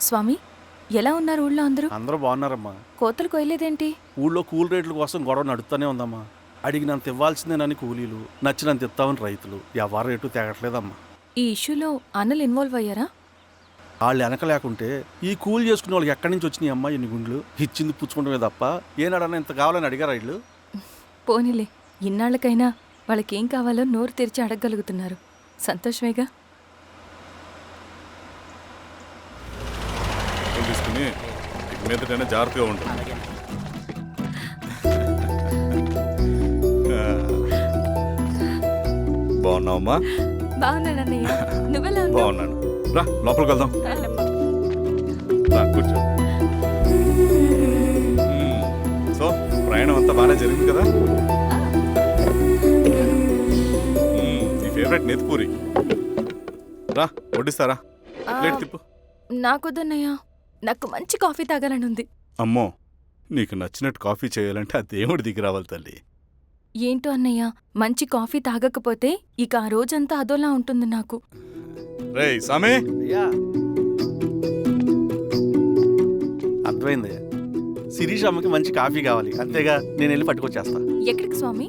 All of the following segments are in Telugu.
స్వామి, ఎలా ఉన్నారు ఊళ్ళో అందరూ? అందరూ బాగున్నారమ్మా. కోతలు కొయ్యలేదేంటి? ఊళ్ళో కూల్ రేట్ల కోసం గొడవ నడుస్తూనే ఉందమ్మా. అడిగినంత ఇవ్వాల్సిందేనని కూలీలు, నచ్చినంత ఇస్తామని రైతులు. ఎవరు రేటు తేగట్లేదమ్మా. ఈ ఇష్యూలో అన్నలు ఇన్వాల్వ్ అయ్యారా? వాళ్ళు వెనక లేకుంటే ఈ కూలి చేసుకునే వాళ్ళకి ఎక్కడి నుంచి వచ్చినాయి అమ్మా ఇన్ని గుండ్లు? ఇచ్చింది పుచ్చుకుంటమే తప్ప ఏనాడన్నా ఇంత కావాలని అడిగారా వీళ్ళు? పోనీలే, ఇన్నాళ్ళకైనా వాళ్ళకేం కావాలో నోరు తెరిచి అడగగలుగుతున్నారు. సంతోషమేగా. తీసుకుని మీదటైనా జాగ్రత్తగా ఉంటుంది. బాగున్నావమ్మా? బాగున్నానన్నయ్య, నువ్వెలా ఉన్నావు? బాగున్నాను. రా లోపలికి వెళ్దాం. రా కూర్చో. సో ప్రయాణం అంతా బాగానే జరిగింది కదా? నీ ఫేవరెట్ నెత్తిపూరి. రా వడ్డిస్తారా? ప్లేట్ తిప్పు. నాకొద్దన్నయ్య, నాకు మంచి కాఫీ తాగాలని ఉంది. అమ్మో, నీకు నచ్చినట్టు కాఫీ చేయాలంటే ఆ దేవుడి దిగి రావాలి తల్లి. ఏంటో అన్నయ్య, మంచి కాఫీ తాగకపోతే ఇక ఆ రోజంతా అదోలా ఉంటుంది నాకు. రేయ్ సామే, అయ్యా అర్థమైంది. శిరీష్ అమ్మకి మంచి కాఫీ కావాలి, అంతేగా నేను వెళ్ళి పట్టుకొచ్చేస్తా. ఎక్కడికి స్వామి?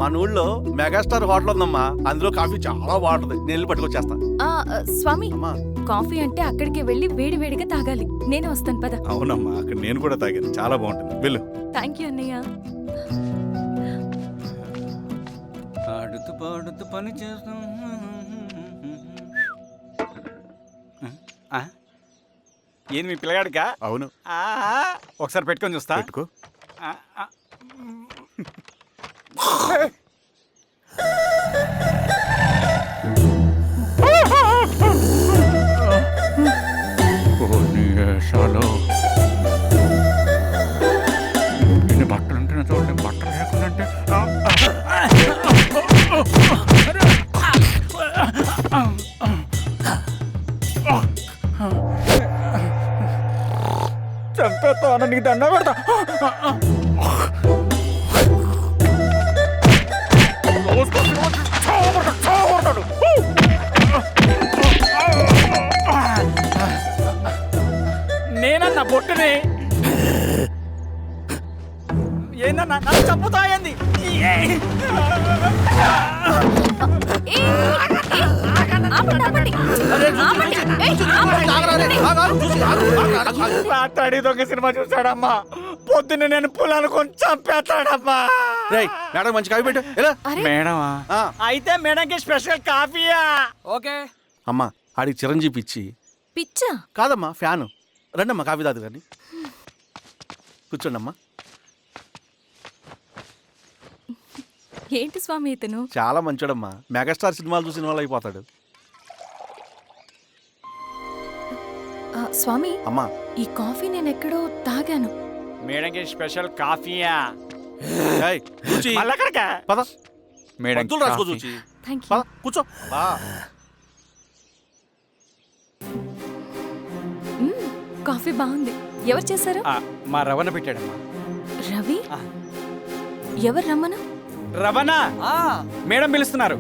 మన ఊళ్ళో మెగాస్టార్ హోటల్ ఉందమ్మా, అందులో కాఫీ చాలా బాగుంటుంది. నేను వెళ్ళి పట్టుకొచ్చేస్తా. స్వామి, అమ్మా కాఫీ అంటే అక్కడికి వెళ్ళి వేడివేడిగా తాగాలి. నేనే వస్తాను పద. అవునమ్మా, అక్కడ నేను కూడా తాగాను, చాలా బాగుంటుంది. వెళ్ళు. థ్యాంక్ యూ అన్నయ్య. ఆడుతూ పాడుతూ పని చేస్తాం. ఏంది మీ పిల్లగాడికా? అవును, ఒకసారి పెట్టుకొని చూస్తా. పెట్టుకో. బట్టలు అంటే చూడండి, బట్టలు లేకుండా చంపేస్తా. నీకు దండ పెడతా. నేనన్నా బొట్టుని ఏందన్నా నన్ను చంపుతా ఏంది? రాత్రాడి దొంగ సినిమా చూసాడమ్మా. పొద్దున్న నేను పొలాన్ని కొంచెం చంపేస్తాడమ్మా. మేడం మంచి కాఫీ పెట్టు. ఎలా మేడమా? అయితే మేడంకి స్పెషల్ కాఫీయా? ఓకే అమ్మా, ఆడికి చిరంజీవి ఇచ్చి. పిచ్చా? కాదమ్మా, ఫ్యాను. రండమ్మా కాఫీ తాదు కానీ. కూర్చోండి అమ్మా. ఏంటి స్వామి ఇతను? చాలా మంచోడమ్మా, మెగాస్టార్ సినిమాలు చూసిన వాళ్ళు అయిపోతాడు. స్వామి, అమ్మా ఈ కాఫీ నేను ఎక్కడో తాగాను. మేడంకి స్పెషల్ కాఫీయా? ఏయ్, చూచి. మళ్ళక్కడికా? పద మేడం మందులు రాసుకో చూచి. Thank you. పద కూర్చో. కాఫీ బాగుంది. ఎవరు చేశారు? మా రవణ పెట్టాడమ్మా. రవి? ఎవరు రమ్మను? రవణ మేడం పిలుస్తున్నారు.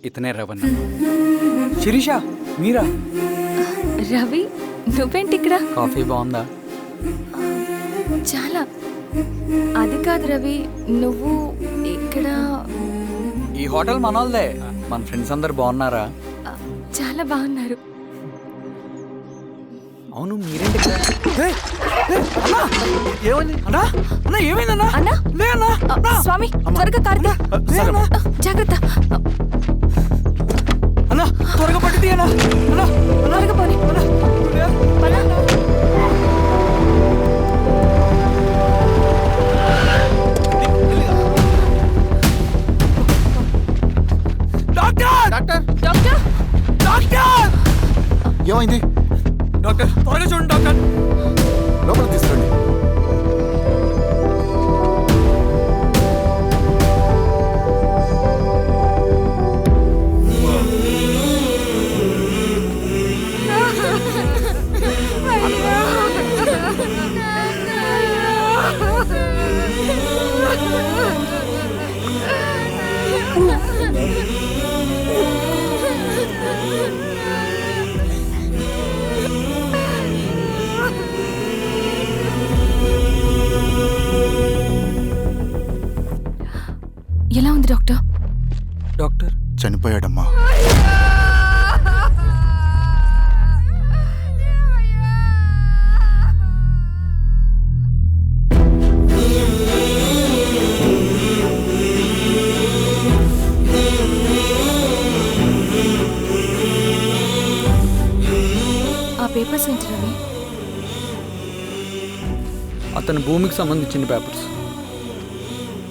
ఇతనే రవణ. శిరీష, మీరా? రవి, నువ్వేంటి ఇక్కడ? కాఫీ బాగుందా? చాలా. అది కాదు రవి, నువ్వు ఇక్కడ. ఈ హోటల్ మనోల్దే. మన ఫ్రెండ్స్ అందరు బాగున్నారా? చాలా బాగున్నారు. అవును, మీరేంటి ఇక్కడ? ఏమైంది అన్నా, అన్నా ఏమైందన్నా? అన్నా? లే అన్నా. స్వామి, త్వరగా కారుతా. జాగ్రత్త. అన్నా త్వరగా పట్టింది అన్నా. అన్నా త్వరగా పోనీ. పద. డాక్టర్! Doctor doctor! డాక్టర్! ఏమైంది? డాక్టర్ త్వరగా చూడండి డాక్టర్. లోపల తీసుకురండి. ఎలా ఉంది డాక్టర్? డాక్టర్ చనిపోయాడమ్మా. ఆ పేపర్స్ ఏంటి రవి? అతని భూమికి సంబంధించిన పేపర్స్.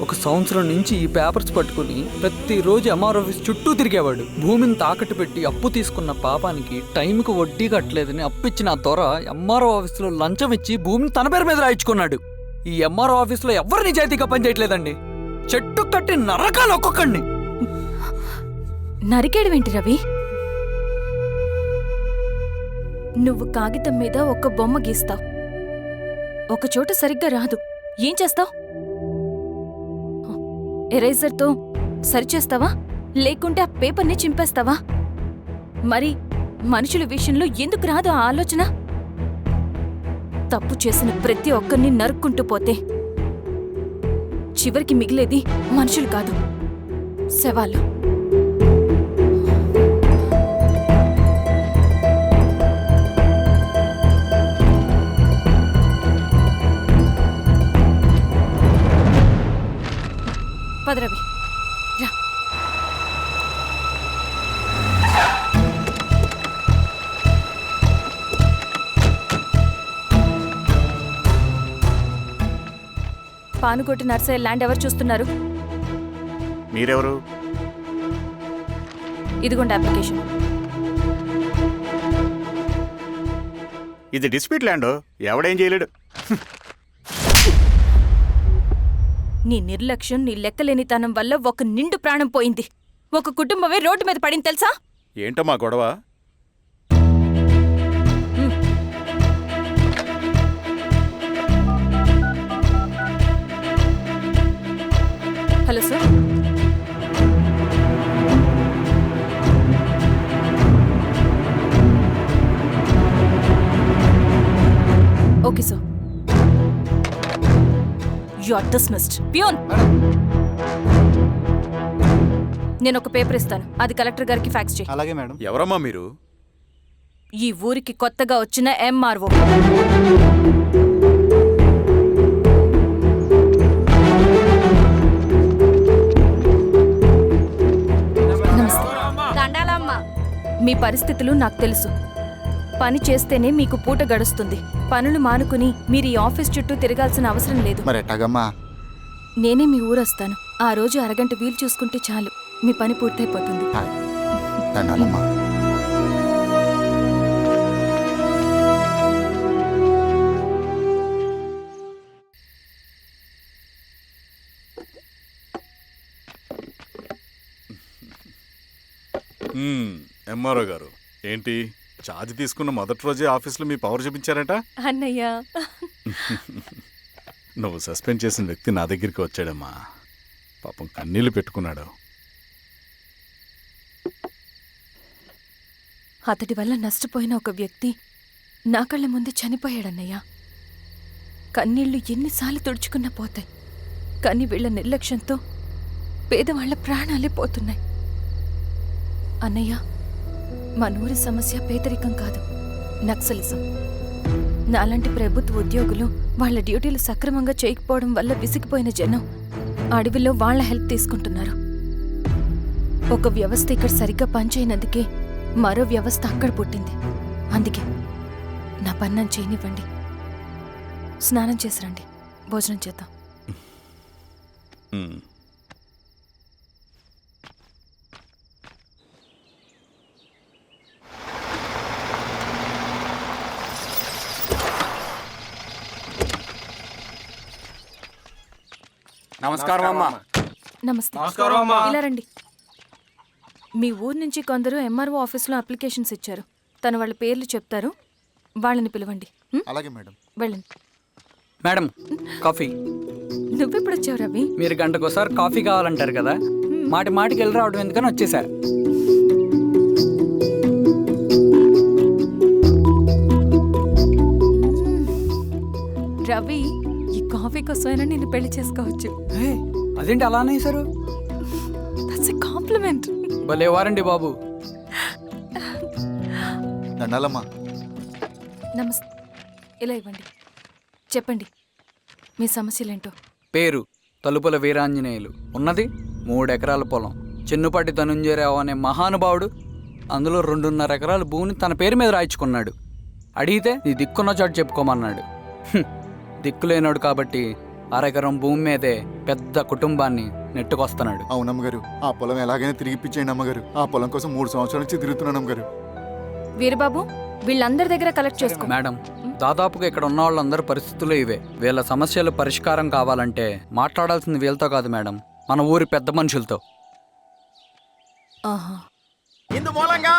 ఒక సంవత్సరం నుంచి ఈ పేపర్స్ పట్టుకుని ప్రతిరోజు ఎంఆర్ ఆఫీస్ చుట్టూ తిరిగేవాడు. భూమిని తాకట్టు పెట్టి అప్పు తీసుకున్న పాపానికి టైంకి వడ్డీ కట్టలేదని అప్పిచ్చిన ఆ త్వర ఎంఆర్ఓ ఆఫీస్లో లంచం ఇచ్చి భూమిని తన పేరు మీద రాయించుకున్నాడు. ఈ ఎంఆర్ఓ ఆఫీస్లో ఎవరు నిజాయితీగా పనిచేయట్లేదండి. చెట్టు కట్టి నరకాలు ఒక్కొక్కడిని. నరికేయడమేంటి రవి? నువ్వు కాగితం మీద ఒక బొమ్మ గీస్తావు, ఒక చోట సరిగ్గా రాదు, ఏం చేస్తావు? ఎరేజర్తో సరిచేస్తావా, లేకుంటే ఆ పేపర్ని చింపేస్తావా? మరి మనుషుల విషయంలో ఎందుకు రాదు ఆ ఆలోచన? తప్పు చేసిన ప్రతి ఒక్కరిని నరుక్కుంటూ పోతే చివరికి మిగిలేది మనుషులు కాదు, శవాలు. పదరవి రా. పానుకోటి నర్సయ్య ల్యాండ్ ఎవరు చూస్తున్నారు? మీరెవరు? ఇదిగోండి అప్లికేషన్. ఇది డిస్ప్యూట్ ల్యాండ్, ఎవడేం చేయలేడు. నీ నిర్లక్ష్యం, నీ లెక్కలేనితనం వల్ల ఒక నిండు ప్రాణం పోయింది. ఒక కుటుంబమే రోడ్డు మీద పడింది తెలుసా? ఏంటమ్మా గొడవ? Hello sir. Okay sir. You are dismissed. Peon, నేను ఒక పేపర్ ఇస్తాను, అది కలెక్టర్ గారికి ఫ్యాక్స్ చేయి. అలాగే మేడం. ఎవరమ్మా మీరు? ఈ ఊరికి కొత్తగా వచ్చిన ఎంఆర్ఓ. మీ పరిస్థితులు నాకు తెలుసు. పని చేస్తేనే మీకు పూట గడుస్తుంది. పనులు మానుకుని మీరు ఈ ఆఫీస్ చుట్టూ తిరగాల్సిన అవసరం లేదు. మరి ఎట్టాగమ్మా? నేనే మీ ఊరొస్తాను. ఆ రోజు అరగంట వీలు చూసుకుంటే చాలు, మీ పని పూర్తయిపోతుంది. దండాలమ్మా. ఎంఆర్ఓ గారు ఏంటి ఛార్జ్ తీసుకున్న మొదటి రోజే ఆఫీస్లో మీ పవర్ చూపించారట? అన్నయ్య, నువ్వు సస్పెండ్ చేసిన వ్యక్తి నా దగ్గరికి వచ్చాడమ్మా. పాపం కన్నీళ్లు పెట్టుకున్నాడు. అతడి వల్ల నష్టపోయిన ఒక వ్యక్తి నా కళ్ళ ముందు చనిపోయాడన్నయ్య. కన్నీళ్లు ఎన్నిసార్లు తుడుచుకున్నా పోతాయి, కానీ వీళ్ల నిర్లక్ష్యంతో పేదవాళ్ల ప్రాణాలే పోతున్నాయి. అన్నయ్య, మనూరి సమస్య పేదరికం కాదు, నక్సలిజం. నాలాంటి ప్రభుత్వ ఉద్యోగులు వాళ్ల డ్యూటీలు సక్రమంగా చేయకపోవడం వల్ల విసిగిపోయిన జనం అడవిలో వాళ్ల హెల్ప్ తీసుకుంటున్నారు. ఒక వ్యవస్థ ఇక్కడ సరిగ్గా పనిచేయనందుకే మరో వ్యవస్థ అక్కడ పుట్టింది. అందుకే నా పన్నం చేయనివ్వండి, స్నానం చేసి రండి, భోజనం చేద్దాం. నమస్కారం అమ్మా. నమస్తే. ఇలా రండి. మీ ఊరు నుంచి కొందరు ఎంఆర్ఓ ఆఫీస్లో అప్లికేషన్స్ ఇచ్చారు. తను వాళ్ళ పేర్లు చెప్తారు, వాళ్ళని పిలవండి. అలాగే మేడం. వెళ్ళండి. Madam, coffee. నువ్వెప్పుడు వచ్చావు రవి? మీరు గంటకోసారి కాఫీ కావాలంటారు కదా, మాటి మాటికి వెళ్ళి రావడం ఎందుకని వచ్చేసా. రవి, ఈ కాఫీ కోసమైనా నిన్ను పెళ్లి చేసుకోవచ్చు. అదేంటి అలా అనేసారు? కాంప్లిమెంట్. భలే వారండి బాబు. దండాలమ్మా. నమస్తే. ఇలా ఇవ్వండి. చెప్పండి మీ సమస్యలేంటో. పేరు తలుపుల వీరాంజనేయులు. ఉన్నది 3 ఎకరాల పొలం. చిన్నుపాటి ధనుంజయరావు అనే మహానుభావుడు అందులో 2.5 ఎకరాల భూమిని తన పేరు మీద రాయించుకున్నాడు. అడిగితే నీ దిక్కున్న చోటు చెప్పుకోమన్నాడు. దిక్కులేనాడు కాబట్టి 1/2 ఎకరం భూమి మీదే పెద్ద కుటుంబాన్ని నెట్టుకొస్తున్నాడు. అవునమ్మగారు, ఆ పొలం ఎలాగైనా తిరిగి ఇప్పించేయండి అమ్మగారు. ఆ పొలం కోసం 3 సంవత్సరాల నుంచి తిరుగుతున్నాను అమ్మగారు. వీరబాబు వీళ్ళందరి దగ్గర కలెక్ట్ చేసుకో. మేడం, దాదాపుగా ఇక్కడ ఉన్న వాళ్ళందరి పరిస్థితులు ఇవే. వీళ్ళ సమస్యలు పరిష్కారం కావాలంటే మాట్లాడాల్సింది వీళ్ళతో కాదు మేడం, మన ఊరి పెద్ద మనుషులతో. ఆహా. ఇందు మూలంగా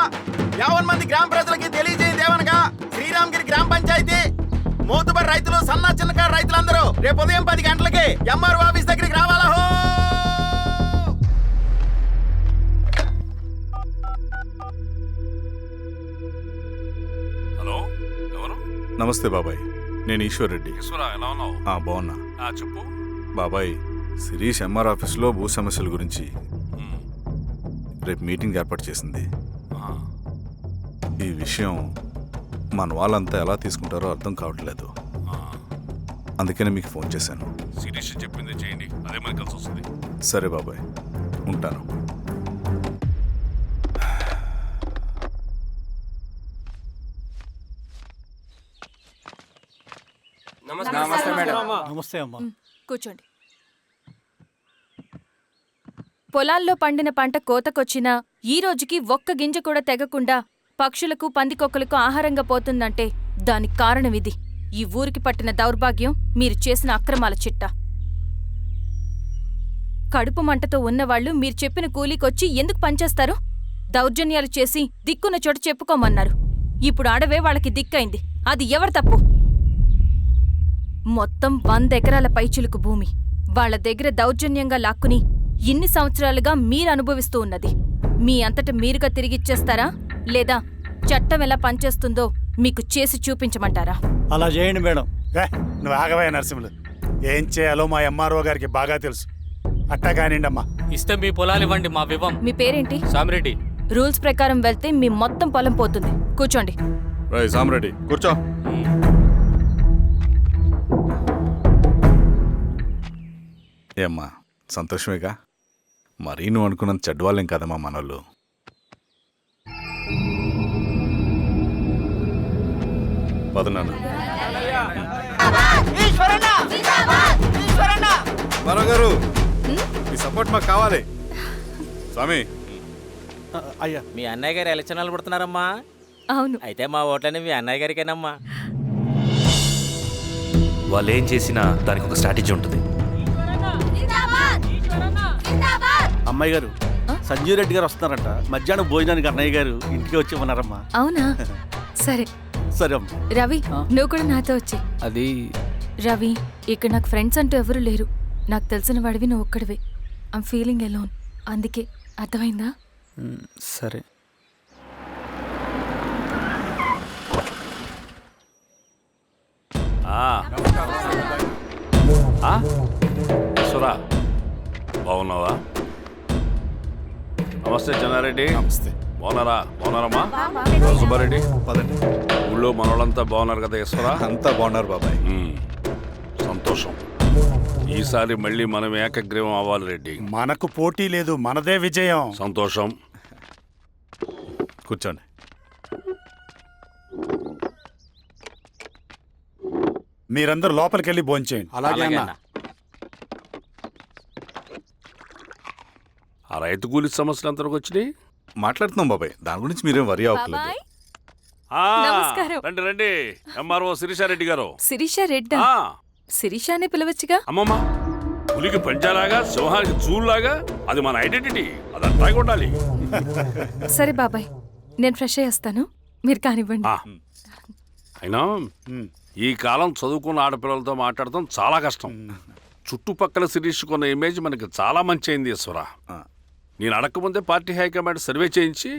50 మంది గ్రామ ప్రజలకి తెలియజేయండి ఏమనగా శ్రీరామగిరి గ్రామ పంచాయతీ మోతుబరి రైతులు, సన్న చిన్నకారు రైతులందరూ రేపు ఉదయం 10 గంటలకి ఎంఆర్ఓ ఆఫీస్ దగ్గరికి రావాలా. హలో, ఎవరు? నమస్తే బాబాయ్, నేను ఈశ్వర్ రెడ్డి. ఎలా ఉన్నావు? బాగున్నా. చెప్పు. బాబాయ్, శిరీష్ ఎంఆర్ ఆఫీస్లో భూ సమస్యల గురించి రేపు మీటింగ్ ఏర్పాటు చేసింది. ఈ విషయం మన వాళ్ళంతా ఎలా తీసుకుంటారో అర్థం కావట్లేదు. అందుకనే మీకు ఫోన్ చేశాను. శిరీష్ చెప్పింది చేయండి, అదే మనకి కలిసి వస్తుంది. సరే బాబాయ్, ఉంటాను. నమస్తే మేడం. నమస్తే అమ్మా. కూర్చోండి. పొలాల్లో పండిన పంట కోతకొచ్చినా ఈ రోజుకి ఒక్క గింజ కూడా తెగకుండా పక్షులకు, పందికొక్కలకు ఆహారంగా పోతుందంటే దానికి కారణం ఇది. ఈ ఊరికి పట్టిన దౌర్భాగ్యం మీరు చేసిన అక్రమాల చిట్టా. కడుపు మంటతో ఉన్నవాళ్లు మీరు చెప్పిన కూలీకొచ్చి ఎందుకు పనిచేస్తారు? దౌర్జన్యాలు చేసి దిక్కున్న చోట చెప్పుకోమన్నారు. ఇప్పుడు అడవే వాళ్ళకి దిక్కైంది. అది ఎవరి తప్పు? మొత్తం 100 ఎకరాల పైచిలుకు భూమి వాళ్ల దగ్గర దౌర్జన్యంగా లాక్కుని ఇన్ని సంవత్సరాలుగా మీరు అనుభవిస్తూ ఉన్నది. మీ అంతట మీరుగా తిరిగిచ్చేస్తారా, లేదా చట్టం ఎలా పనిచేస్తుందో మీకు చేసి చూపించమంటారా? అలా చేయండి మేడం. నువ్వు ఆగవయ్య నరసింహులు. ఏం చేయాలో మా ఎంఆర్ఓ గారికి బాగా తెలుసు. అట్టా కానివ్వండమ్మా. ఇస్తే మీ పొలాలు ఇవ్వండి, మా వివం. మీ పేరేంటి? సామిరెడ్డి. రూల్స్ ప్రకారం వెళ్తే మీ మొత్తం పొలం పోతుంది. కూర్చోండి. రై సామరెడ్డి, కూర్చో. ఏమ్మా, సంతోషమేగా? మరీ నువ్వు అనుకున్నంత చెడ్డవాళ్ళేం కదమ్మా మనోళ్ళు. పదనాన్న గారు, మీ సపోర్ట్ మాకు కావాలి. స్వామి. అయ్యా, మీ అన్నయ్య గారు ఎలక్షన్లు పడుతున్నారమ్మా. అవును. అయితే మా ఓట్లని మీ అన్నయ్య గారికేనమ్మా. వాళ్ళు ఏం చేసినా దానికి ఒక స్ట్రాటజీ ఉంటుంది. అమ్మాయి గారు, సంజీవ్ రెడ్డి గారు వస్తున్నారంట. మధ్యాహ్నం భోజనానికి అన్నయ్య గారు ఇంటికి వచ్చి ఉన్నారమ్మా. అవునా? సరే సరే అమ్మ. రవి, నువ్వు కూడా నాతో వచ్చి. అది రవి, ఇక్కడ నాకు ఫ్రెండ్స్ అంటూ ఎవరూ లేరు. నాకు తెలిసిన వాడివి నువ్వు ఒక్కడివే. I'm feeling alone. అందుకే. అర్థమైందా? సరే. సురా, బాగున్నావా? నమస్తే చెన్నారెడ్డి. నమస్తే. బాగున్నారమ్మా? సుబ్బారెడ్డి, పదండి. ఊళ్ళో మనోళ్ళంతా బాగున్నారు కదా ఈశ్వరా? అంతా బాగున్నారు బాబాయ్. సంతోషం. ఈసారి మళ్ళీ మనం ఏకగ్రీవం అవ్వాలి రెడ్డి. మనకు పోటీ లేదు, మనదే విజయం. సంతోషం. కూర్చోండి. మీరందరూ లోపలికెళ్ళి భోంచేయండి. అలాగే అన్న. ఆ రైతు కూలి సమస్యలు ఎంతవరకు వచ్చినాయి? మాట్లాడుతున్నాం బాబాయ్, దాని గురించి మీరేం వరి అవ్వట్లేదు. బాబాయ్, ఆ, నమస్కారం. రండి రండి. ఎంఆర్ఓ శిరీషారెడ్డి గారు. శిరీష రెడ్డా? ఆ, శిరీష అనే పిలవచ్చుగా. అమ్మమ్మ, పులికి పంచాలాగా, సింహానికి చూలాగా అది మన ఐడెంటిటీ. అదంతా ఉండాలి. సరే బాబాయ్, నేను ఫ్రెష్ అయ్యి వస్తాను. మీరు కానివ్వండి. ఆ, అయినా ఈ కాలం చదువుకున్న ఆడపిల్లలతో మాట్లాడటం చాలా కష్టం. చుట్టుపక్కల శిరీషుకున్న ఇమేజ్ మనకి చాలా మంచి అయింది ఈశ్వరా. నేను అడగకముందే పార్టీ హైకమాండ్ సర్వే చేయించి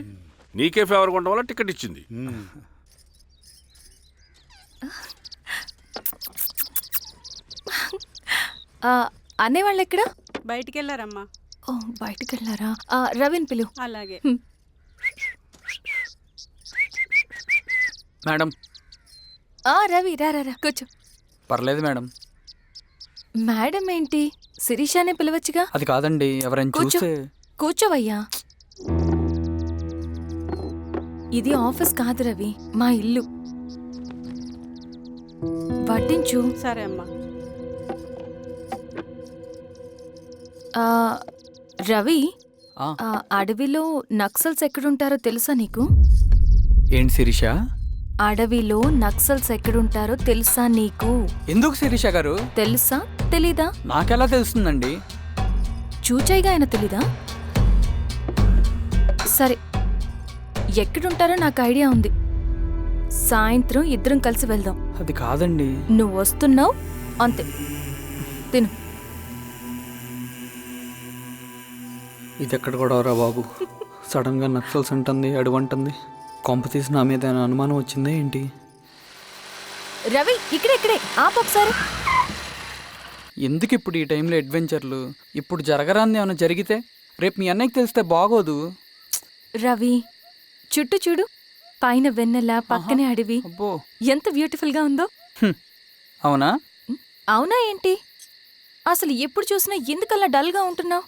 నీకే ఫేవర్గా ఉండడం వల్ల టికెట్ ఇచ్చింది. అనేవాళ్ళు ఎక్కడ? బయటికి వెళ్ళారమ్మా. ఓ బయటికి వెళ్ళారా? రవిని పిలువు. అలాగే. మేడం రవి రా రా రా, కూర్చో. పర్లేదు మేడం. మేడం ఏంటి, శిరీషానే పిలవచ్చుగా. అది కాదండి, ఎవరైనా కూర్చో. చూస్తే. కూర్చోవయ్యా. ఇది ఆఫీస్ కాదు రవి, మా ఇల్లు. వడ్డించు. సరే అమ్మా. రవి, ఆ, అడవిలో నక్సల్స్ ఎక్కడుంటారో తెలుసా నీకు? ఏంటి శిరీష? అడవిలో నక్సల్స్ ఎక్కడుంటారో తెలుసా నీకు? ఎందుకు శిరీష గారు? తెలుసా తెలీదా? నాకెలా తెలుస్తుందండి? చూచాయిగా ఆయన తెలీదా? సరే, ఎక్కడుంటారో నాకు ఐడియా ఉంది. సాయంత్రం ఇద్దరం కలిసి వెళ్దాం. అది కాదండి. నువ్వు వస్తున్నావు అంతే, తిను. ఇది ఎక్కడ కూడా రా బాబు. సడన్ గా నక్సల్స్ అంటుంది, అడువంటుంది. కొంప తీసి నా మీద ఏమైనా అనుమానం వచ్చిందే ఏంటి? రవి ఇక్కడే ఆపొకసారి. ఎందుకు ఇప్పుడు ఈ టైంలో అడ్వెంచర్లు? ఇప్పుడు జరగరాంది ఏమైనా జరిగితే రేపు మీ అన్నయ్యకి తెలిస్తే బాగోదు. రవి, చుట్టూ చూడు, పైన వెన్నెల, పక్కనే అడవి. అబ్బో, ఎంత బ్యూటిఫుల్ గా ఉందో. అవునా? అవునా ఏంటి? అసలు ఎప్పుడు చూసినా ఎందుకలా డల్ గా ఉంటున్నావు?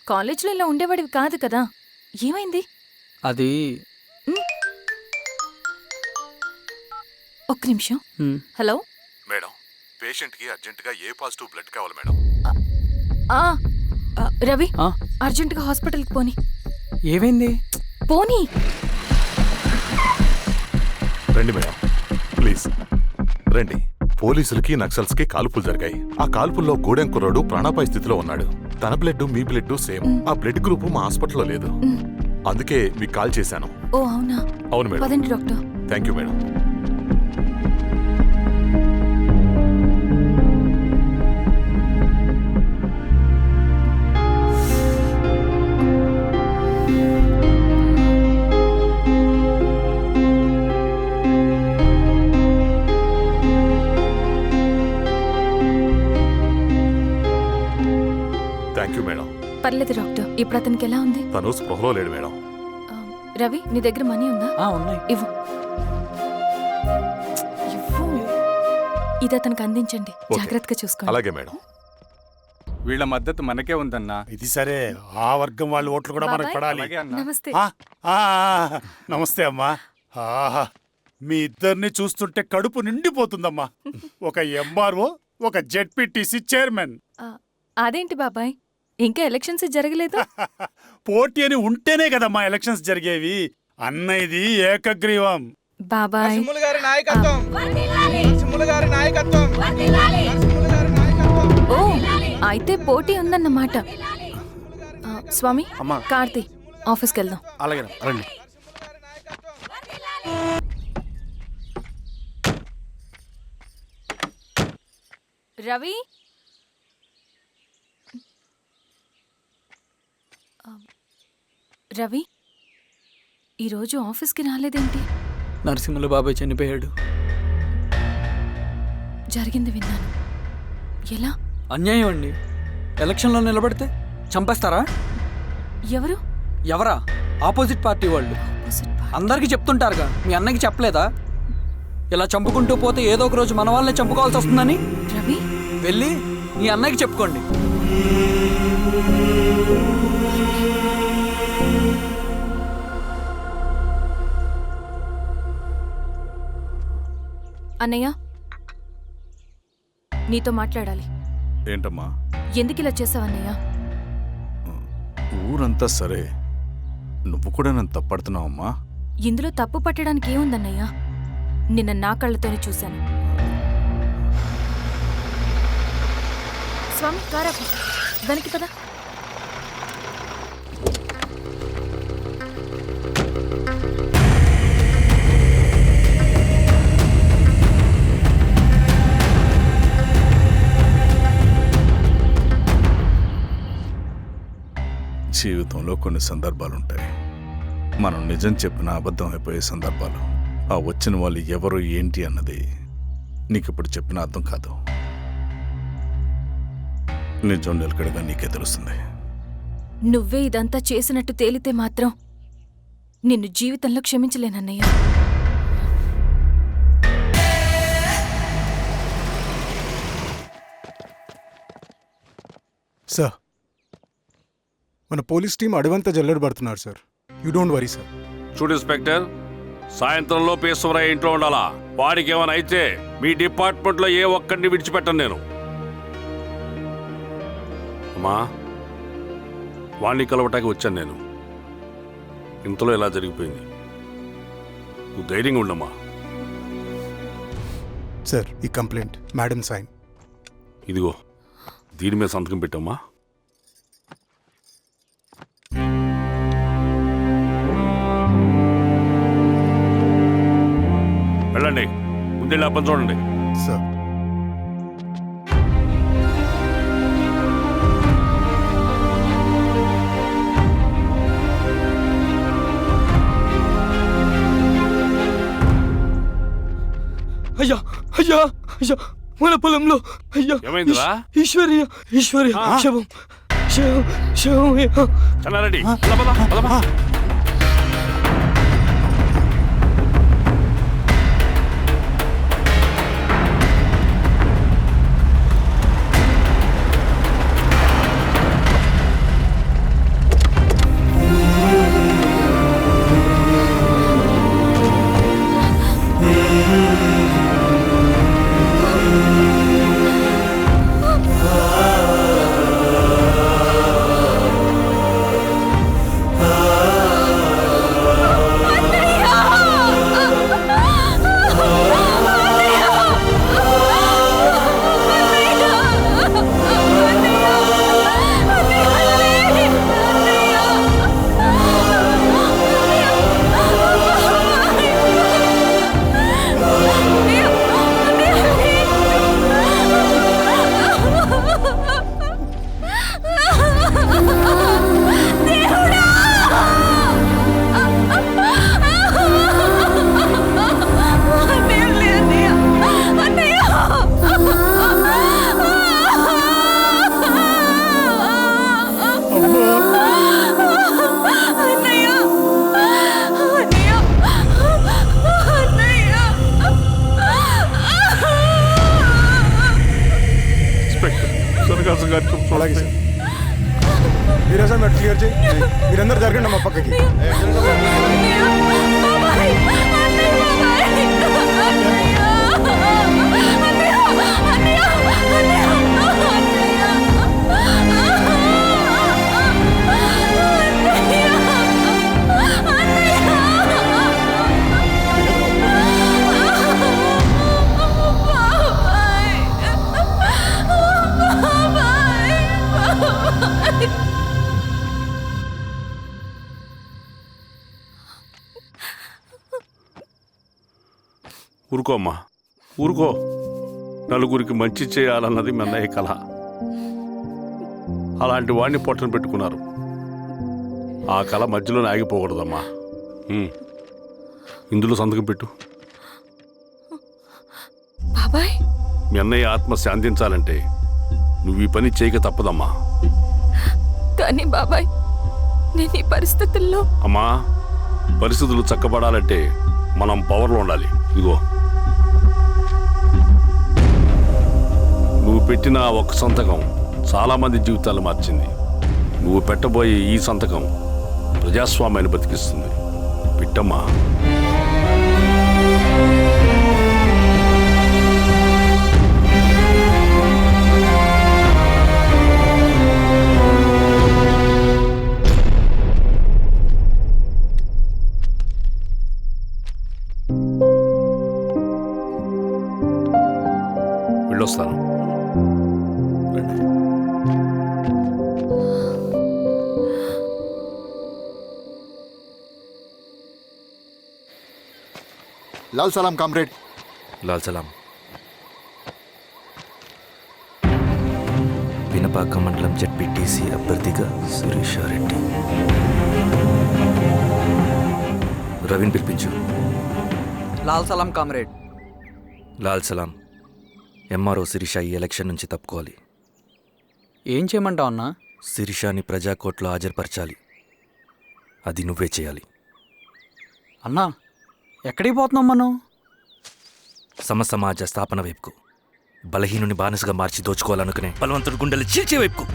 కాలేజీలో ఇలా ఉండేవాడివి కాదు కదా, ఏమైంది? అది ఒక్క నిమిషం. హలో మేడం, పేషెంట్కి అర్జెంటుగా ఏ పాజిటివ్ బ్లడ్ కావాలి మేడం. రవి, అర్జెంటుగా హాస్పిటల్కి పోని. ఏమైంది? పోనీ. రండి మేడం, ప్లీజ్ రండి. పోలీసులకి నక్సల్స్కి కాల్పులు జరిగాయి. ఆ కాల్పుల్లో గూడెం కుర్రాడు ప్రాణాపాయ స్థితిలో ఉన్నాడు. తన బ్లడ్ మీ బ్లడ్ సేమ్. ఆ బ్లడ్ గ్రూప్ మా హాస్పిటల్లో లేదు, అందుకే మీకు కాల్ చేశాను. ఓ అవునా? అవును మేడం. పదండి doctor. Thank you madam. Thank you madam. పర్లేదు డాక్టర్, ఇప్పుడు అతనికి ఎలా ఉంది? తను స్పృహలో లేడు మేడం. రవి, నీ దగ్గర మనీ ఉందా? ఉన్నాయి. ఇవ్వు. ఇది అతనికి అందించండి, జాగ్రత్తగా చూసుకోండి. అలాగే మేడం. వీళ్ళ మద్దతు మనకే ఉందన్నా. ఇది సరే, ఆ వర్గం వాళ్ళ ఓట్లు కూడా మనకు పడాలి. నమస్తే. నమస్తే అమ్మా. ఆహా, మీ ఇద్దరిని చూస్తుంటే కడుపు నిండిపోతుందమ్మా. ఒక ఎంఆర్ఓ, ఒక జెడ్పీటీసీ చైర్మన్. అదేంటి బాబాయ్, ఇంకా ఎలక్షన్స్ జరగలేదు? పోటీ అని ఉంటేనే కదమ్మా ఎలక్షన్స్ జరిగేవి. అన్నయ్యది ఏకగ్రీవం. బాబాయ్, ఓ అయితే పోటీ ఉందన్నమాట. స్వామి, అమ్మా. కార్తీ, ఆఫీస్కి వెళ్దాం. అలాగే రండి. రవి, రవి, ఈరోజు ఆఫీస్కి రాలేదేంటి? నరసింహుల బాబాయ్ చనిపోయాడు. జరిగింది విన్నాను. ఎలా? అన్యాయం అండి. ఎలక్షన్లో నిలబడితే చంపేస్తారా? ఎవరు? ఎవరా? ఆపోజిట్ పార్టీ వాళ్ళు. అందరికీ చెప్తుంటారుగా, మీ అన్నకి చెప్పలేదా? ఇలా చంపుకుంటూ పోతే ఏదో ఒక రోజు మన వాళ్ళని చంపుకోవాల్సి వస్తుందని. రవి, వెళ్ళి మీ అన్నకి చెప్పుకోండి. అన్నయ్య, నీతో మాట్లాడాలి. ఏంటమ్మా? ఎందుకు ఇలా చేసావన్నయ్య? ఊరంతా సరే, నువ్వు కూడా నన్ను తప్పడుతున్నావమ్మా. ఇందులో తప్పు పట్టడానికి ఏముందన్నయ్య? నిన్న నా కళ్ళతోనే చూశాను. స్వామి, కారాపు దానికి కదా. జీవితంలో కొన్ని సందర్భాలుంటాయి, మనం నిజం చెప్పిన అబద్ధం అయిపోయే సందర్భాలు. ఆ వచ్చిన వాళ్ళు ఎవరు ఏంటి అన్నది నీకిప్పుడు చెప్పిన అర్థం కాదు. నిజం నిలకడగా నీకే తెలుస్తుంది. నువ్వే ఇదంతా చేసినట్టు తేలితే మాత్రం నిన్ను జీవితంలో క్షమించలేనన్నయ్య. సార్, మన పోలీస్ టీం అడవంతా జల్లెడ పడుతున్నారు sir. You don't worry sir. చూడు ఇన్స్పెక్టర్, సాయంత్రంలో ఈశ్వరయ్య ఇంట్లో ఉండాలా. వాడికి ఏమైనా అయితే మీ డిపార్ట్మెంట్లో ఏ ఒక్కడిని విడిచిపెట్టను నేను. అమ్మా, వాణ్ణి కలవటానికి వచ్చాను నేను. ఇంతలో ఇలా జరిగిపోయింది. నువ్వు ధైర్యంగా ఉండమ్మా. సార్, ఈ కంప్లైంట్ మేడం సైన్. ఇదిగో, దీని మీద సంతకం పెట్టమ్మా. వెళ్ళండి, ముందెళ్ళి అప్పని చూడండి. సార్, అయ్యా అయ్యా అయ్యా, మన పొలంలో అయ్యా. ఏమైందిరా? ఈశ్వర్య ఈశ్వర్య శవం శవం శవం. చెన్నారెడ్డి, పద, పద, పద, పద. అలాగే సార్. మీరే సార్, మీరు క్లియర్ చేయి. మీరందరూ జరగండి మా పక్కకి. ఊరుకో అమ్మా, ఊరుకో. నలుగురికి మంచి చేయాలన్నది మీ అన్నయ్య కళ. అలాంటి వాడిని పొట్టన పెట్టుకున్నారు. ఆ కళ మధ్యలోనే ఆగిపోకూడదమ్మా. ఇందులో సంతకం పెట్టు. బాబాయ్, మీ అన్నయ్య ఆత్మ శాంతించాలంటే నువ్వు ఈ పని చేయక తప్పదమ్మా. కానీ బాబాయ్, నేను ఈ పరిస్థితుల్లో. అమ్మా, పరిస్థితులు చక్కబడాలంటే మనం పవర్లో ఉండాలి. ఇదిగో, నువ్వు పెట్టిన ఆ ఒక్క సంతకం చాలా మంది జీవితాలు మార్చింది. నువ్వు పెట్టబోయే ఈ సంతకం ప్రజాస్వామ్యాన్ని బతికిస్తుంది. పెట్టమ్మా. వెళ్ళొస్తాను. లాల్ సలాం కామ్రేడ్. లాల్ సలాం. పినపాక మండలం జెడ్పీటీసీ అభ్యర్థిగా సురేషారెడ్డి. రవిని పిలిపించు. లాల్ సలాం కామ్రేడ్. లాల్ సలాం. ఎంఆర్ఓ శిరీష ఈ ఎలక్షన్ నుంచి తప్పుకోవాలి. ఏం చేయమంటావు అన్నా? శిరీషాని ప్రజాకోర్టులో హాజరుపరచాలి. అది నువ్వే చేయాలి. అన్నా ఎక్కడికి పోతున్నాం మనం? సమసమాజ స్థాపన వైపుకు, బలహీనుని బానిసగా మార్చి దోచుకోవాలనుకునే బలవంతుడి గుండెలు చీల్చే వైపుకు,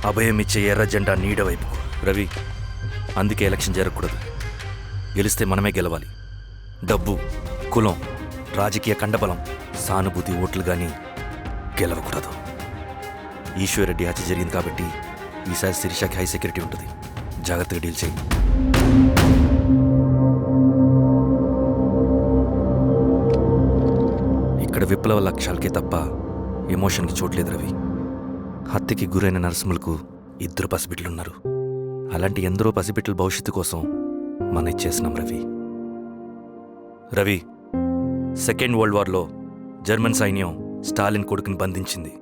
అభయం ఇచ్చే ఎర్ర జెండా నీడ వైపుకు. రవి, అందుకే ఎలక్షన్ జరగకూడదు. గెలిస్తే మనమే గెలవాలి. డబ్బు, కులం, రాజకీయ కండబలం, సానుభూతి ఓట్లు గాని గెలవకూడదు. ఈశ్వర్రెడ్డి హత్య జరిగింది కాబట్టి ఈసారి శిరీషాకి హై సెక్యూరిటీ ఉంటుంది. జాగ్రత్తగా డీల్ చేయి. ఇక్కడ విప్లవ లక్ష్యాలకే తప్ప ఎమోషన్కి చోట్లేదు రవి. హత్యకి గురైన నరసింహులకు 2 పసిబిడ్డలున్నారు. అలాంటి ఎందరో పసిబిడ్డల భవిష్యత్తు కోసం మనం ఇచ్చేసినాం రవి. రవి, సెకండ్ వరల్డ్ వార్లో జర్మన్ సైన్యం స్టాలిన్ కొడుకుని బంధించింది.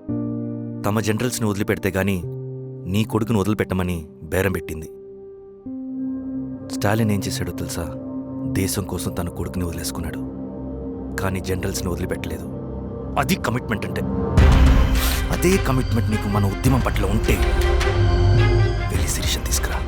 తమ జనరల్స్ని వదిలిపెడితే గాని నీ కొడుకుని వదిలిపెట్టమని బేరం పెట్టింది. స్టాలిన్ ఏం చేశాడో తెలుసా? దేశం కోసం తన కొడుకుని వదిలేసుకున్నాడు. కానీ జనరల్స్ని వదిలిపెట్టలేదు. అది కమిట్మెంట్ అంటే. అదే కమిట్మెంట్ నీకు మన ఉద్యమం పట్ల ఉంటే వెళ్ళి శిరీషని తీసుకురా.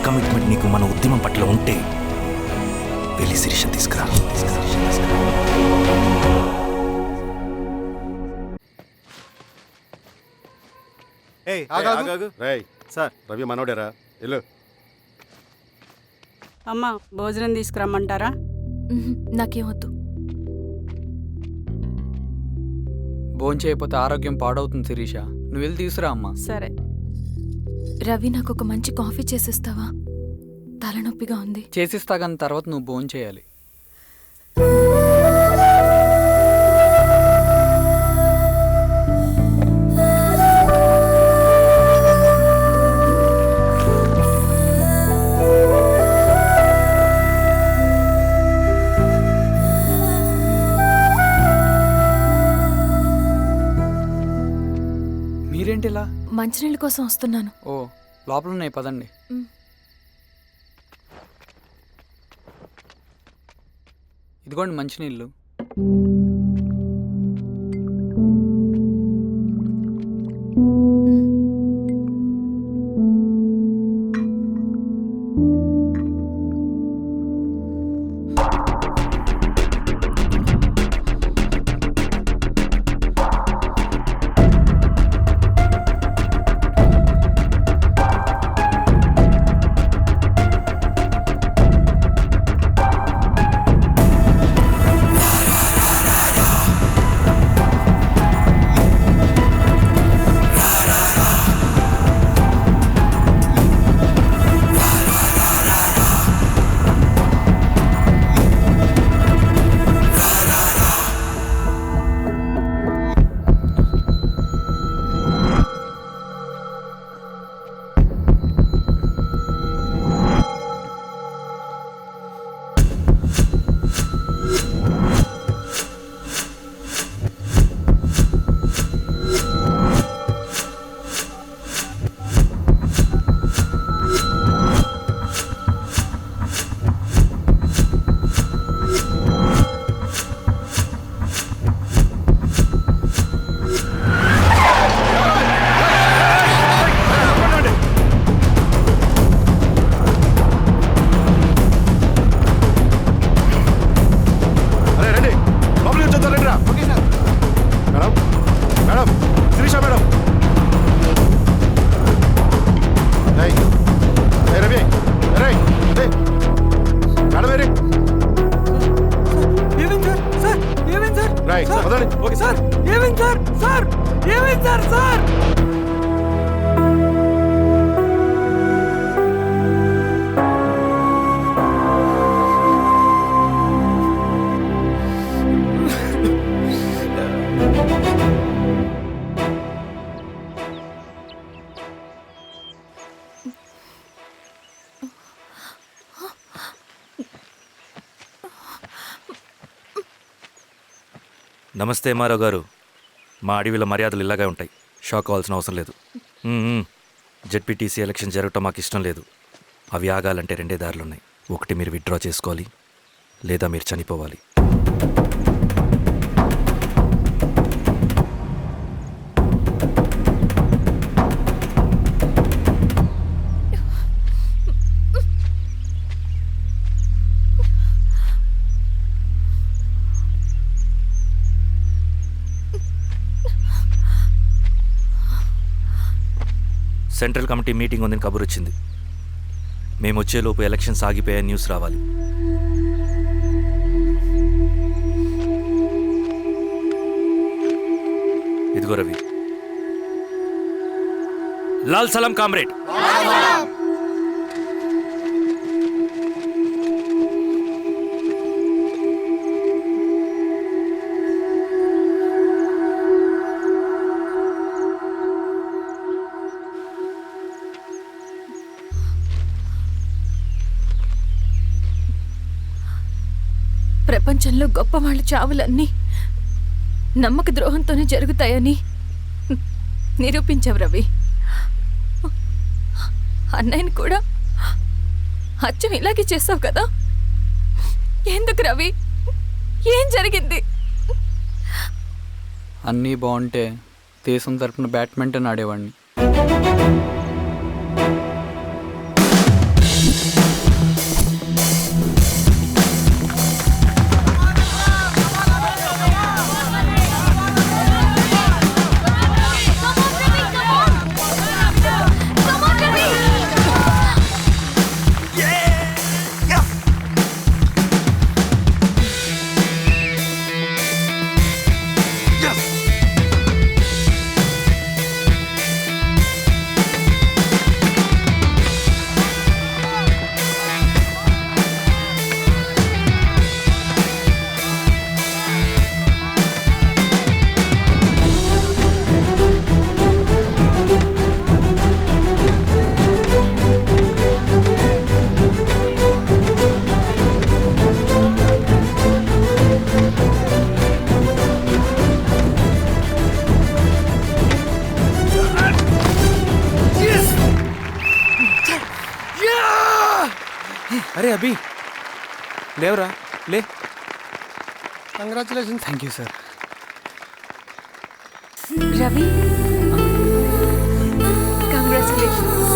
కమిట్మెంట్ నీకు మన ఉద్యమం పట్ల ఉంటే వెళ్ళి శిరీషని తీసుకురా. సార్, రవి మనోడేరా? వెళ్ళు. అమ్మా, భోజనం తీసుకురమ్మంటారా? నాకేమొద్దు. భోంచేయకపోతే ఆరోగ్యం పాడవుతుంది శిరీష. నువ్వు వెళ్ళి తీసుకురా అమ్మా. సరే. రవి, నాకు ఒక మంచి కాఫీ చేసిస్తావా? తలనొప్పిగా ఉంది. చేసిస్తా కానీ తర్వాత నువ్వు భోంచేయాలి. మీరేంటిలా? మంచినీళ్ళ కోసం వస్తున్నాను. ఓ, లోపల ఉన్నాయి, పదండి. ఇదిగోండి మంచినీళ్ళు. నమస్తే ఎంఆర్ఓ గారు. మా అడవిలో మర్యాదలు ఇలాగే ఉంటాయి. షాక్ అవ్వాల్సిన అవసరం లేదు. జెడ్పీటీసీ ఎలక్షన్ జరగటం మాకు ఇష్టం లేదు. అవి ఆగాలంటే 2 దారులున్నాయి. ఒకటి మీరు విత్డ్రా చేసుకోవాలి, లేదా మీరు చనిపోవాలి. సెంట్రల్ కమిటీ మీటింగ్ ఉందని కబురు వచ్చింది. మేము వచ్చేలోపు ఎలక్షన్స్ ఆగిపోయే న్యూస్ రావాలి. ఇదిగో రవి. లాల్ సలాం కామ్రేడ్. ప్రపంచంలో గొప్ప వాళ్ళ చావులన్నీ నమ్మక ద్రోహంతోనే జరుగుతాయని నిరూపించావు రవి. అన్నయ్యని కూడా అచ్చం ఇలాగే చేస్తావు కదా? ఎందుకు రవి? ఏం జరిగింది? అన్నీ బాగుంటే దేశం తరపున బ్యాడ్మింటన్ ఆడేవాడిని. అరే అభి, లేవరా, లే. Congratulation. Thank you sir. Ravi, congratulations.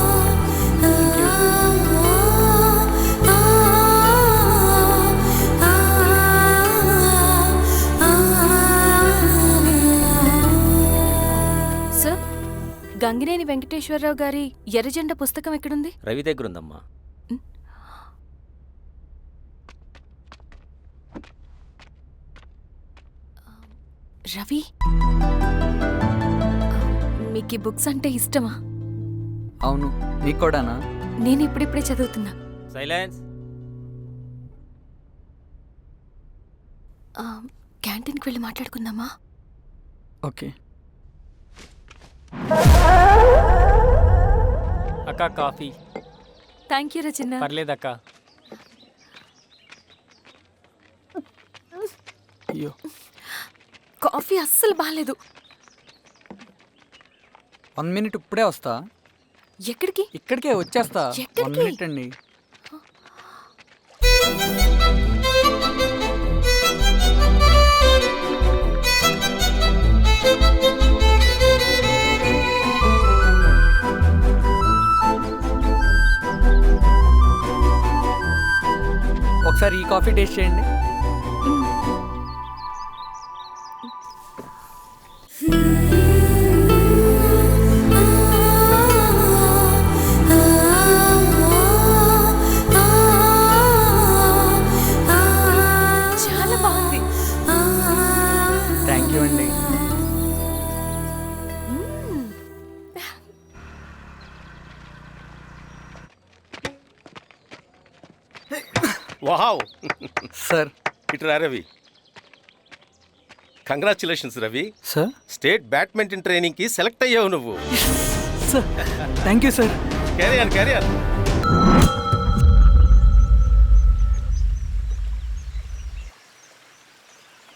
Sir, Gangineni Venkateswararao గారి ఎర్రజెండా పుస్తకం ఎక్కడుంది? రవి దగ్గర ఉందమ్మా. రవి, మీకు ఈ బుక్స్ అంటే ఇష్టమా? అవును, నీకు కూడానా? నేను ఇప్పుడిప్పుడే చదువుతున్నా. సైలెన్స్. క్యాంటీన్కి వెళ్ళి మాట్లాడుకుందామా? ఓకే. అక్క కాఫీ. థ్యాంక్ యూ రచన. పర్లేదక్క. అయ్యో, కాఫీ అస్సలు బాగాలేదు. 1 మినిట్, ఇప్పుడే వస్తా. ఎక్కడికి? ఇక్కడికే వచ్చేస్తా. ఎక్కడికి? 1 మినిట్ అండి. ఒకసారి ఈ కాఫీ టేస్ట్ చేయండి. చాలా బాగుంది. థ్యాంక్ యూ అండి. Wow sir. ఇట్రా Ravi. Congratulations Ravi. Sir, state badminton ట్రైనింగ్కి సెలెక్ట్ అయ్యావు నువ్వు. Sir thank you sir. Career career.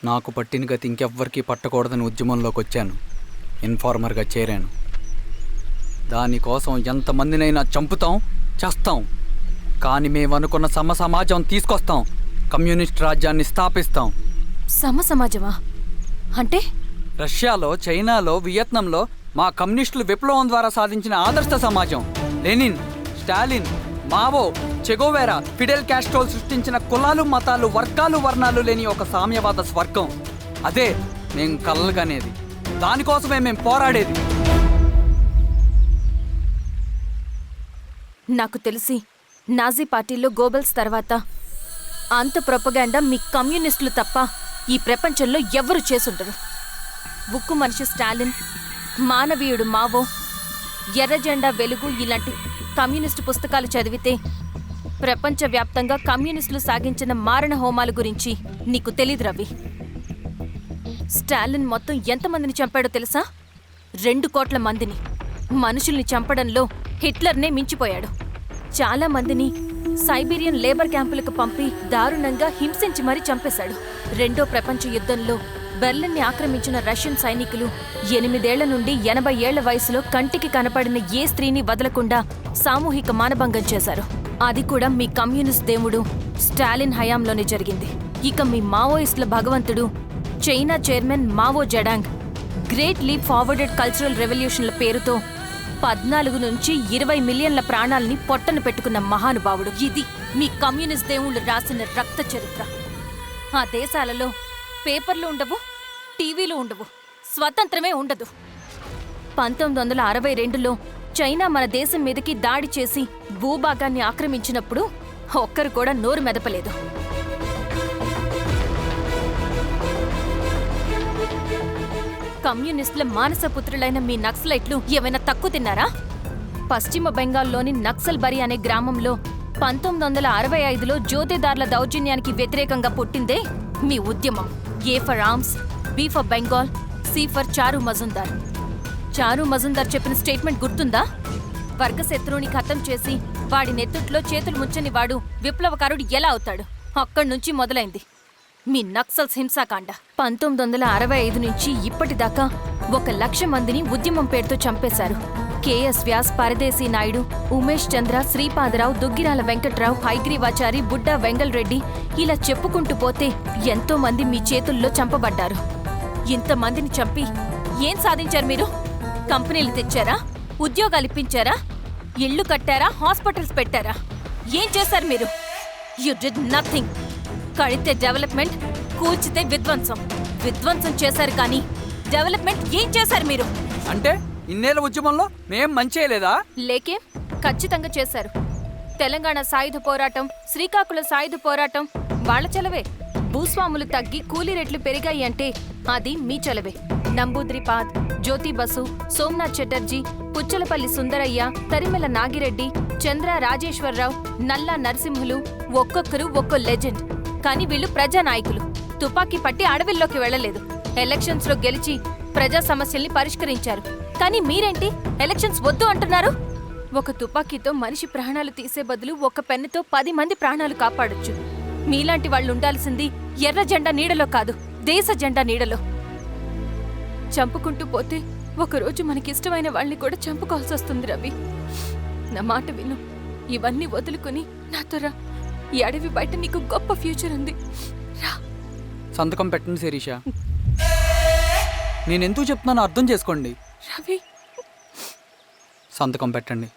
నాకు పట్టిన గతి ఇంకెవ్వరికీ పట్టకూడదని ఉద్యమంలోకి వచ్చాను. ఇన్ఫార్మర్గా చేరాను. దానికోసం ఎంతమందినైనా చంపుతాం, చేస్తాం. కానీ మేమనుకున్న సమాజం తీసుకొస్తాం. కమ్యూనిస్ట్ రాజ్యాన్ని స్థాపిస్తాం. సమాజమా అంటే? రష్యాలో, చైనాలో, వియత్నంలో మా కమ్యూనిస్టులు విప్లవం ద్వారా సాధించిన ఆదర్శ సమాజం. Lenin, Stalin, Mao, Che Guevara, Fidel క్యాస్ట్రోల్ సృష్టించిన కులాలు, మతాలు, వర్గాలు, వర్ణాలు లేని ఒక సామ్యవాద స్వర్గం. అదే మేము కలలుగనేది. దానికోసమే మేము పోరాడేది. నాకు తెలిసి నాజీ పార్టీలో గోబెల్స్ తర్వాత అంత ప్రొపగాండా మీ కమ్యూనిస్టులు తప్ప ఈ ప్రపంచంలో ఎవ్వరూ చేసుండరు. ఉక్కు మనిషి స్టాలిన్, మానవీయుడు మావో, ఎర్ర జెండా వెలుగు ఇలాంటి కమ్యూనిస్టు పుస్తకాలు చదివితే ప్రపంచవ్యాప్తంగా కమ్యూనిస్టులు సాగించిన మారణ హోమాల గురించి నీకు తెలీదు రవి. స్టాలిన్ మొత్తం ఎంతమందిని చంపాడో తెలుసా? 2 కోట్ల మందిని. మనుషుల్ని చంపడంలో హిట్లర్నే మించిపోయాడు. చాలా మందిని సైబీరియన్ లేబర్ క్యాంపులకు పంపి దారుణంగా హింసించి మరీ చంపేశాడు. 2వ ప్రపంచ యుద్ధంలో బెర్లిన్ని ఆక్రమించిన రష్యన్ సైనికులు 8 ఏళ్ల నుండి 80 ఏళ్ల వయసులో కంటికి కనపడిన ఏ స్త్రీని వదలకుండా సామూహిక మానభంగం చేశారు. అది కూడా మీ కమ్యూనిస్ట్ దేవుడు స్టాలిన్ హయాంలోనే జరిగింది. ఇక మీ మావోయిస్టుల భగవంతుడు China chairman Mao Zedong great leap forwarded cultural రెవల్యూషన్ల పేరుతో 14 నుంచి 20 మిలియన్ల ప్రాణాలని పొట్టన పెట్టుకున్న మహానుభావుడు. ఇది మీ కమ్యూనిస్ట్ దేవుళ్ళు రాసిన రక్త చరిత్ర. ఆ దేశాలలో పేపర్లు ఉండవు, టీవీలు ఉండవు, స్వతంత్రమే ఉండదు. 1962లో చైనా మన దేశం మీదకి దాడి చేసి భూభాగాన్ని ఆక్రమించినప్పుడు ఒక్కరు కూడా నోరు మెదపలేదు. కమ్యూనిస్టుల మానసపుత్రులైన మీ నక్సలైట్లు ఏమైనా తక్కువ తిన్నారా? పశ్చిమ బెంగాల్లోని నక్సల్బరి అనే గ్రామంలో 1965లో జ్యోతిదార్ల దౌర్జన్యానికి వ్యతిరేకంగా పుట్టిందే మీ ఉద్యమం. A for arms, B for Bengal, C for Charu Majumdar. చారు మజుందార్ చెప్పిన స్టేట్మెంట్ గుర్తుందా? వర్గశత్రువుని ఖతం చేసి వాడి నెత్తుట్లో చేతులు ముంచని వాడు విప్లవకారుడు ఎలా అవుతాడు? అక్కడి నుంచి మొదలైంది మీ నక్సల్స్ హింసాకాండ. 1965 నుంచి ఇప్పటిదాకా 1,00,000 మందిని ఉద్యమం పేరుతో చంపేశారు. కేఎస్ వ్యాస్, పరదేశీ నాయుడు, ఉమేష్ చంద్ర, శ్రీపాదరావు, దుగ్గిరాల వెంకట్రావు, హైగ్రీవాచారి, బుడ్డా వెంగల్ రెడ్డి, ఇలా చెప్పుకుంటూ పోతే ఎంతో మంది మీ చేతుల్లో చంపబడ్డారు. ఇంతమందిని చంపి ఏం సాధించారు మీరు? కంపెనీలు తెచ్చారా? ఉద్యోగాలు ఇప్పించారా? ఇళ్లు కట్టారా? హాస్పిటల్స్ పెట్టారా? ఏం చేశారు మీరు? You did nothing. కడితే డెవలప్మెంట్, కూల్చితే విధ్వంసం. విధ్వంసం చేశారు కానీ డెవలప్మెంట్ ఏం చేశారు మీరు? అంటే ఇన్నేళ్ల ఉద్యమంలో మేం మంచేయలేదా? లేకే, ఖచ్చితంగా చేశారు. తెలంగాణ సాయుధ పోరాటం, శ్రీకాకుళం సాయుధ పోరాటం వాళ్ళ చలవే. భూస్వాములు తగ్గి కూలీ రేట్లు పెరిగాయి అంటే అది మీ చలవే. నంబూద్రిపాద్, జ్యోతి బసు, సోమనాథ్ చటర్జీ, పుచ్చలపల్లి సుందరయ్య, తరిమెల నాగిరెడ్డి, చంద్ర రాజేశ్వరరావు, నల్లా నరసింహులు ఒక్కొక్కరు ఒక్కో లెజెండ్. కానీ వీళ్ళు ప్రజానాయకులు. తుపాకీ పట్టి అడవిల్లోకి వెళ్లలేదు. ఎలక్షన్స్ లో గెలిచి ప్రజా సమస్యల్ని పరిష్కరించారు. కానీ మీరేంటి ఎలక్షన్స్ వద్దు అంటున్నారు? ఒక తుపాకీతో మనిషి ప్రాణాలు తీసే బదులు ఒక పెన్నుతో 10 మంది ప్రాణాలు కాపాడొచ్చు. మీలాంటి వాళ్ళు ఉండాల్సింది ఎర్ర జెండా నీడలో కాదు, దేశ జెండా నీడలో. చంపుకుంటూ పోతే ఒకరోజు మనకిష్టమైన వాళ్ళని కూడా చంపుకోవాల్సి వస్తుంది రవి. నా మాట విను. ఇవన్నీ వదులుకుని నాతో రా. ఈ అడవి బయట నీకు గొప్ప ఫ్యూచర్ ఉంది. రా. సంతకం పెట్టండి శిరీష. నేనెందుకు చెప్తున్నానో అర్థం చేసుకోండి. రవి, సంతకం పెట్టండి.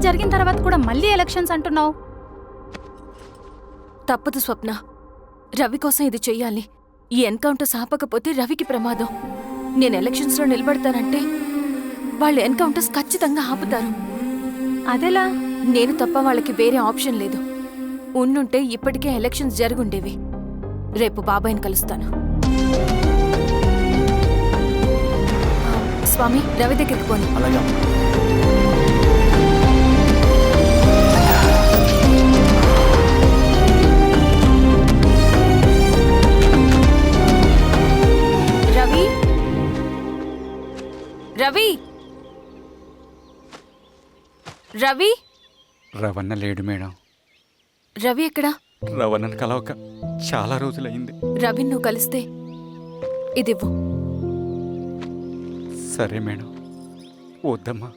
జరిగిన తర్వాత కూడా మళ్ళీ ఎలక్షన్స్ అంటున్నావు? తప్పదు స్వప్న. రవి కోసం ఇది చెయ్యాలి. ఈ ఎన్కౌంటర్స్ ఆపకపోతే రవికి ప్రమాదం. నేను ఎలక్షన్స్లో నిలబడతానంటే వాళ్ళు ఎన్కౌంటర్స్ ఖచ్చితంగా ఆపుతారు. అదెలా? నేను తప్ప వాళ్ళకి వేరే ఆప్షన్ లేదు. ఉండుంటే ఇప్పటికే ఎలక్షన్స్ జరుగుండేవి. రేపు బాబాయ్ని కలుస్తాను. స్వామి, రవి దగ్గరికి పోనీ. అలాగే రవి, రవి, రవి. రవణ లేడు మేడం. రవి ఎక్కడా? రవణను కలవక చాలా రోజులైంది. రవి నువ్వు కలిస్తే ఇదివ్వు. సరే మేడం. వద్దమ్మా.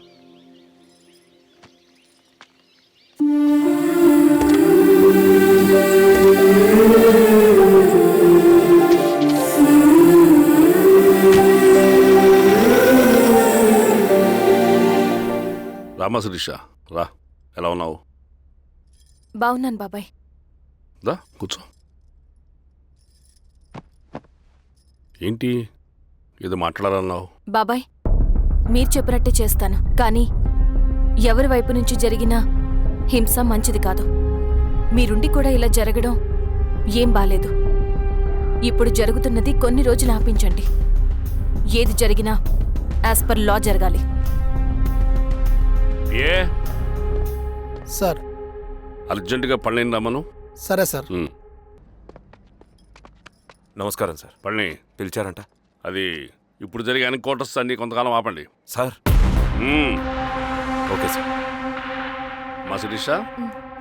రామా శిరీష, రా. ఎలా ఉన్నావు? బావున్నాను బాబాయ్. దా కూర్చో. ఏంటి ఏదో మాట్లాడాలన్నావు? బాబాయ్, మీరు చెప్పినట్టే చేస్తాను. కానీ ఎవరి వైపు నుంచి జరిగినా హింస మంచిది కాదు. మీరుండి కూడా ఇలా జరగడం ఏం బాలేదు. ఇప్పుడు జరుగుతున్నది కొన్ని రోజులు ఆపించండి. ఏది జరిగినా యాజ్ పర్ లా జరగాలి. ఏ సార్. అర్జెంటుగా పళ్ళని రమ్మను. సరే సార్. నమస్కారం సార్. పళ్ళని పిలిచారంట? అది ఇప్పుడు జరిగే ఎన్కౌంటర్స్ అన్ని కొంతకాలం ఆపండి సార్. Okay sir. మా శిరీష,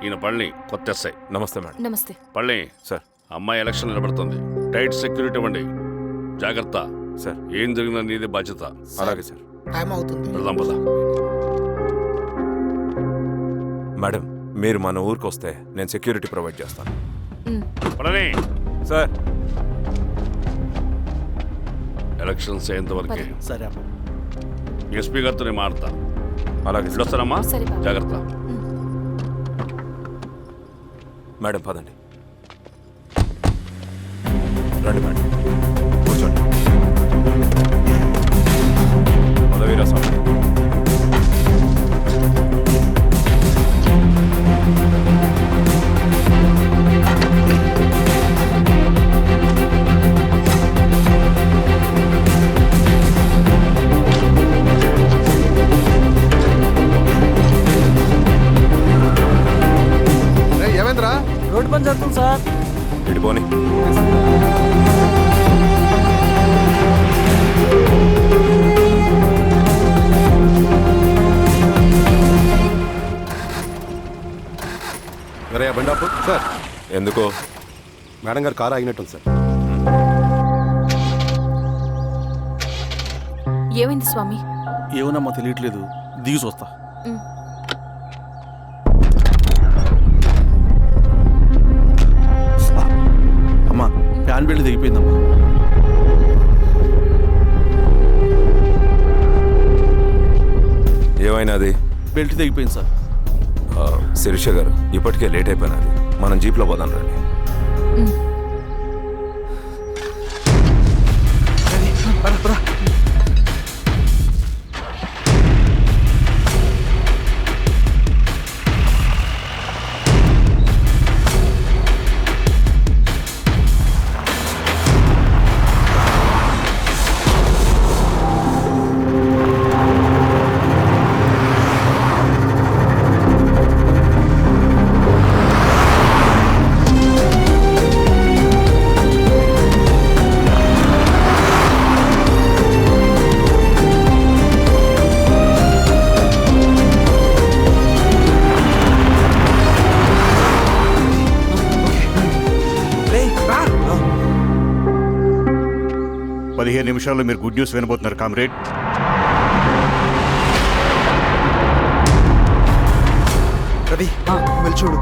ఈయన పళ్ళని కొత్త ఎస్ఐ. నమస్తే మేడం. నమస్తే. పళ్ళని సార్. అమ్మాయి ఎలక్షన్ నిలబడుతుంది. టైట్ సెక్యూరిటీ ఇవ్వండి. జాగ్రత్త సార్. ఏం జరిగినా నీదే బాధ్యత. అలాగే సార్. టైం అవుతుంది. వెళ్దాం పద. మేడం, మీరు మన ఊరికి వస్తే నేను సెక్యూరిటీ ప్రొవైడ్ చేస్తాను. పళ్ళని సార్. ఎలక్షన్స్ అయ్యేంతవరకే. సరే అమ్మ. ఎస్పీ గారితో నేను మారుతా. అలాగే సార్. వస్తానమ్మా. సరే బాబు. జాగ్రత్త. మేడం పదండి. రండి మేడం, కూర్చోండి. పదవీరా స్వామి. ఏమేంద్రా? రోడ్డు పని జరుగుతుంది సార్. ఇడిపోని. బండాపు సార్. ఎందుకో? మేడం గారు కారు ఆగినట్టుంది సార్. ఏమైంది స్వామి? ఏమోనమ్మా తెలియట్లేదు. దిగి చూస్తా. అమ్మా, ఫ్యాన్ బెల్ట్ దిగిపోయిందమ్మా. ఏమైనాది? బెల్ట్ దిగిపోయింది సార్. శిరీష గారు, ఇప్పటికే లేట్ అయిపోయినది. మనం జీప్లో పోదాం రండి. నిమిషాల్లో మీరు గుడ్ న్యూస్ వినబోతున్నారు కామ్రేడ్. రవి, వెళ్ళి చూడు.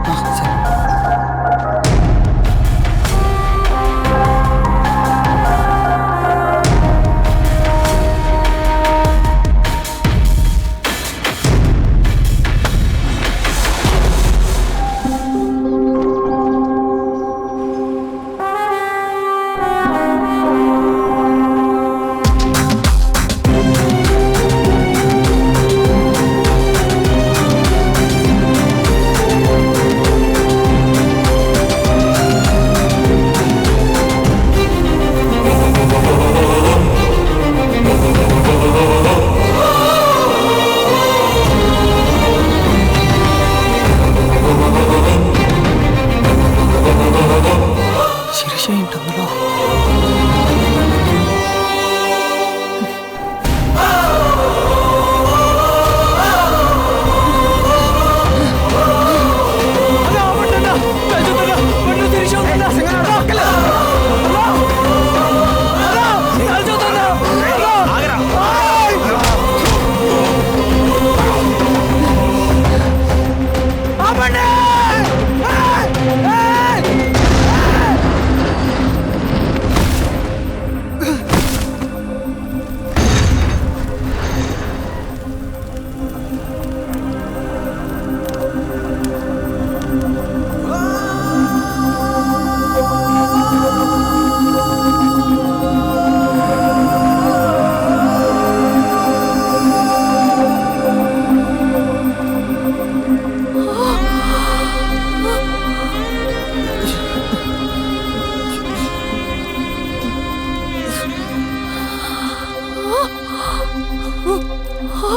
ఆ